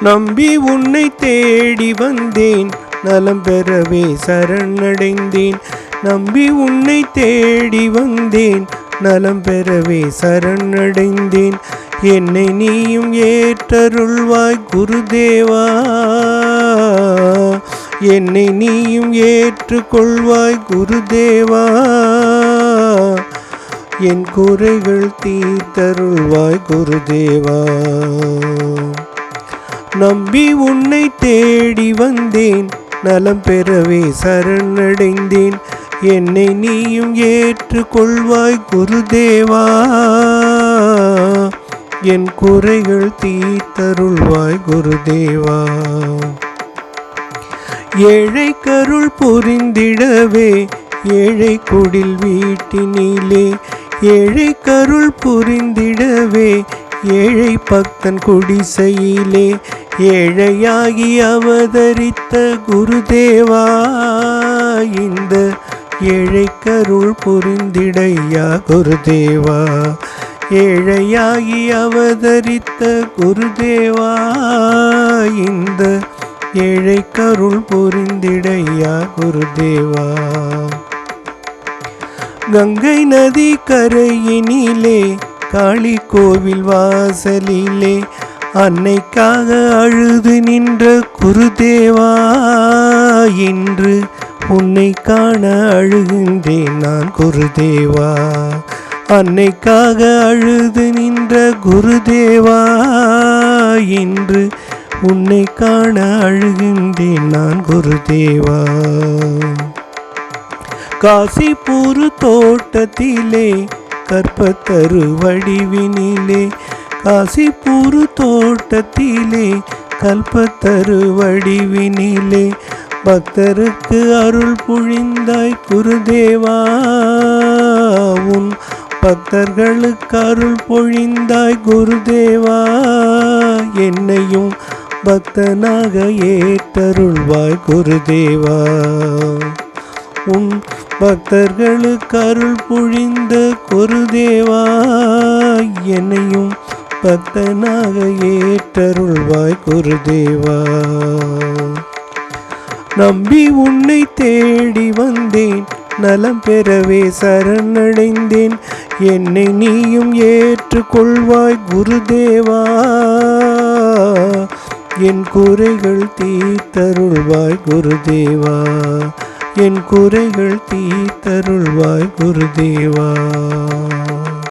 நம்பி உன்னை தேடி வந்தேன், நலம் பெறவே சரணடைந்தேன். நம்பி உன்னை தேடி வந்தேன், நலம் பெறவே சரணடைந்தேன். என்னை நீயும் ஏற்றருள்வாய் குருதேவா, என்னை நீயும் ஏற்றுக்கொள்வாய் குருதேவா. என் குறைகள் தீர்த்தருள்வாய் குருதேவா. நம்பி உன்னை தேடி வந்தேன், நலம் பெறவே சரணடைந்தேன். என்னை நீயும் ஏற்றுக்கொள்வாய் குருதேவா, என் குறைகள் தீர்த்தருள்வாய் குருதேவா. ஏழை கருள் புரிந்திடவே ஏழை குடில் வீட்டினிலே, ஏழை கருள் புரிந்திடவே ஏழை பக்தன் குடிசையிலே, ஏழையாகி அவதரித்த குருதேவா. இந்த ஏழை கருள் புரிந்திடையா குருதேவா, ஏழையாகி அவதரித்த குருதேவா. இந்த ஏழை கருள் புரிந்திடையா குருதேவா. கங்கை நதி கரையினிலே காளி கோவில் வாசலிலே அன்னைக்காக அழுது நின்ற குருதேவா. இன்று உன்னை காண அழுகின்றேன் நான் குருதேவா. அன்னைக்காக அழுது நின்ற குருதேவா. இன்று உன்னை காண அழுகின்றேன் நான் குருதேவா. காசிப்பூர் தோட்டத்திலே கற்பத்தரு வடிவினிலே, காசிப்பூர் தோட்டத்திலே கல்பத்தரு வடிவினிலே பக்தருக்கு அருள் புழிந்தாய் குருதேவா. உன் பக்தர்களுக்கு அருள் பொழிந்தாய் குருதேவா. என்னையும் பக்தனாக ஏற்றருள்வாய் குருதேவா. உன் பக்தர்களுக்கு அருள் புழிந்த குருதேவா. என்னையும் பக்தனாக ஏற்றருள்வாய் குருதேவா. நம்பி உன்னை தேடி வந்தேன், நலம் பெறவே சரணடைந்தேன். என்னை நீயும் ஏற்றுக்கொள்வாய் குருதேவா. என் குறைகள் தீர்த்தருள்வாய் குருதேவா. என் குறைகள் தீர்த்தருள்வாய் குருதேவா.